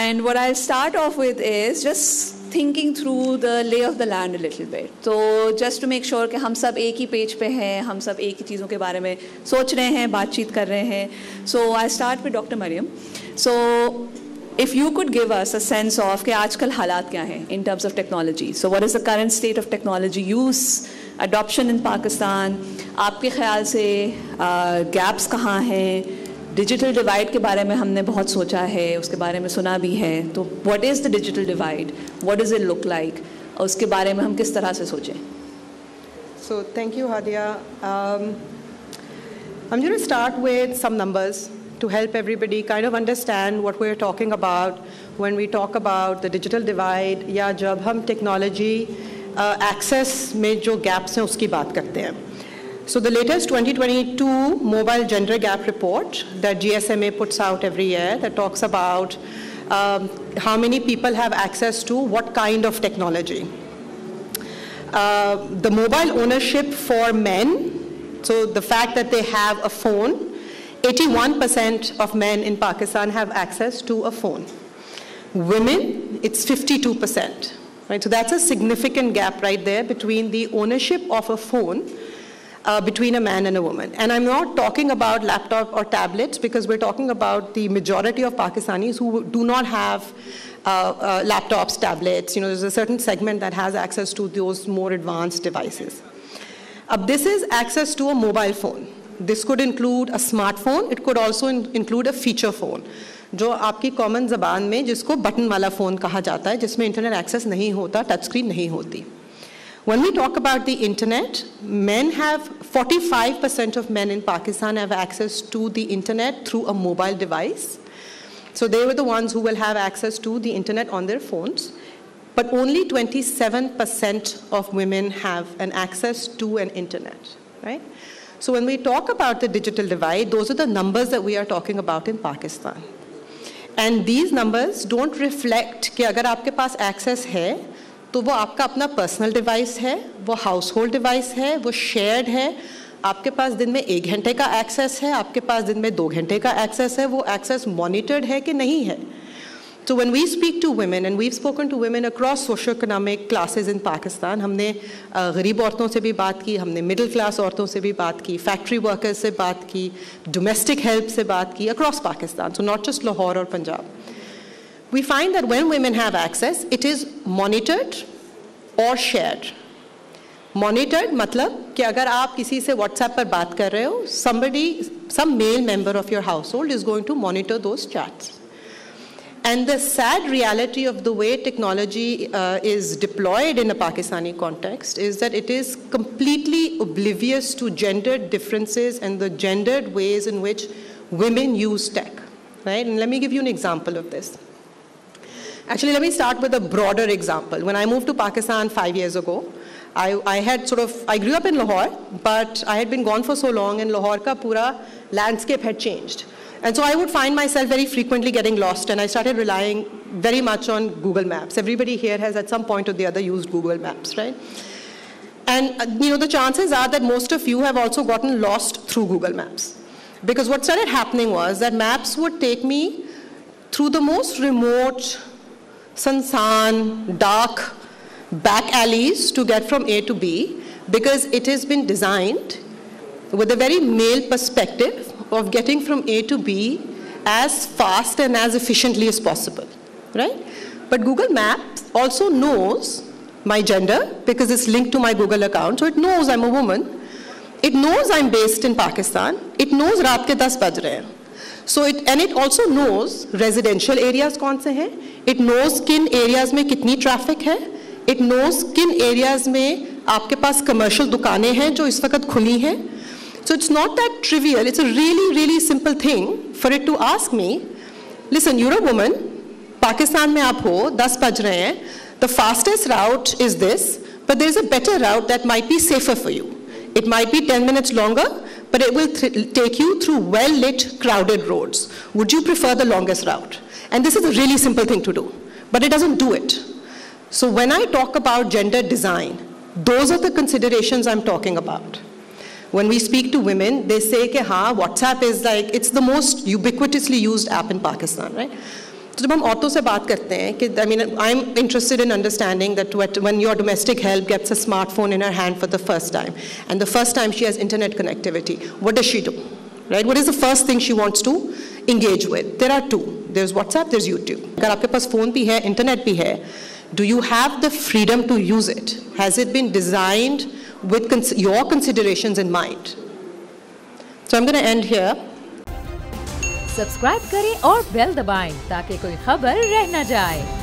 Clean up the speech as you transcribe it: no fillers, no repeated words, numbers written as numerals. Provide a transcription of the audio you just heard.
And what I'll start off with is just thinking through the lay of the land a little bit. So just to make sure कि हम सब एक ही page पे हैं, हम सब एक ही चीज़ों के बारे में सोच रहे हैं, बातचीत कर रहे हैं. So I start with Dr. Maryam. So if you could give us a sense of कि आजकल हालात क्या हैं in terms of technology. So what is the current state of technology use, adoption in Pakistan? आपके ख्याल से gaps कहाँ हैं? डिजिटल डिवाइड के बारे में हमने बहुत सोचा है, उसके बारे में सुना भी है. तो what is the digital divide, what does it look like, और उसके बारे में हम किस तरह से सोचें? So thank you, Hadia. I'm going to start with some numbers to help everybody kind of understand what we're talking about when we talk about the digital divide, या जब हम technology access में जो gaps हैं उसकी बात करते हैं. So the latest 2022 Mobile Gender Gap Report that GSMA puts out every year that talks about how many people have access to what kind of technology. The mobile ownership for men, so the fact that they have a phone, 81% of men in Pakistan have access to a phone. Women, it's 52%. Right? So that's a significant gap right there between the ownership of a phone between a man and a woman. And I'm not talking about laptop or tablets, because we're talking about the majority of Pakistanis who do not have laptops, tablets. You know, there's a certain segment that has access to those more advanced devices. This is access to a mobile phone. This could include a smartphone. It could also include a feature phone, जो आपकी common ज़बान में जिसको button वाला phone कहा जाता है, जिसमें इंटरनेट एक्सेस नहीं होता, टच स्क्रीन नहीं होती. When we talk about the internet, 45% of men in Pakistan have access to the internet through a mobile device. So they were the ones who will have access to the internet on their phones. But only 27% of women have an access to an internet, right? So when we talk about the digital divide, those are the numbers that we are talking about in Pakistan. And these numbers don't reflect कि अगर आपके पास access है, तो वो आपका अपना personal device है, वो हाउस होल्ड डिवाइस है, वो शेयर्ड है, आपके पास दिन में 1 घंटे का एक्सेस है, आपके पास दिन में 2 घंटे का एक्सेस है, वो एक्सेस मॉनिटर्ड है कि नहीं है. So when we speak to women, and we've spoken to women across socio-economic classes in Pakistan, हमने गरीब औरतों से भी बात की, हमने मिडिल क्लास औरतों से भी बात की, फैक्ट्री वर्कर्स से बात की, डोमेस्टिक हेल्प से बात की, across Pakistan, so not just Lahore or Punjab. We find that when women have access, it is monitored or shared. Monitored मतलब कि अगर आप किसी से WhatsApp पर बात कर रहे हो, some male member of your household is going to monitor those chats. And the sad reality of the way technology is deployed in a Pakistani context is that it is completely oblivious to gendered differences and the gendered ways in which women use tech. Right? And let me give you an example of this. Actually, let me start with a broader example. When I moved to Pakistan 5 years ago, I grew up in Lahore, but I had been gone for so long, and Lahore ka pura landscape had changed. And so I would find myself very frequently getting lost, and I started relying very much on Google Maps. Everybody here has at some point or the other used Google Maps, right? And you know, the chances are that most of you have also gotten lost through Google Maps. Because what started happening was that maps would take me through the most remote, sunsan, dark back alleys to get from A to B, because it has been designed with a very male perspective of getting from A to B as fast and as efficiently as possible, right? But Google Maps also knows my gender because it's linked to my Google account, so it knows I'm a woman. It knows I'm based in Pakistan. It knows raat ke 10 baj rahe hain. So it also knows residential areas kaun se hain. It knows kin areas mein kitni traffic hai. It knows kin areas mein aapke paas commercial दुकानें हैं जो इस वक्त खुली हैं. So it's not that trivial. It's a really, really simple thing for it to ask me, listen, you're a woman, Pakistan mein aap ho, 10 baj rahe hain, the fastest route is this, but there's a better route that might be safer for you. It might be 10 minutes longer, but it will take you through well-lit, crowded roads. Would you prefer the longest route? And this is a really simple thing to do, but it doesn't do it. So when I talk about gender design, those are the considerations I'm talking about. When we speak to women, they say that WhatsApp is like, it's the most ubiquitously used app in Pakistan, right? तो जब हम औरतों से बात करते हैं कि I am interested in understanding that when your domestic help gets a smartphone in her hand for the first time and the first time she has internet connectivity, what does she do, right? What is the first thing she wants to engage with? There are two. There's WhatsApp, there's YouTube. अगर आपके पास phone भी है, internet भी है, do you have the freedom to use it? Has it been designed with your considerations in mind? So I'm going to end here. Subscribe करें और bell दबाएं ताकि कोई खबर रह न जाए।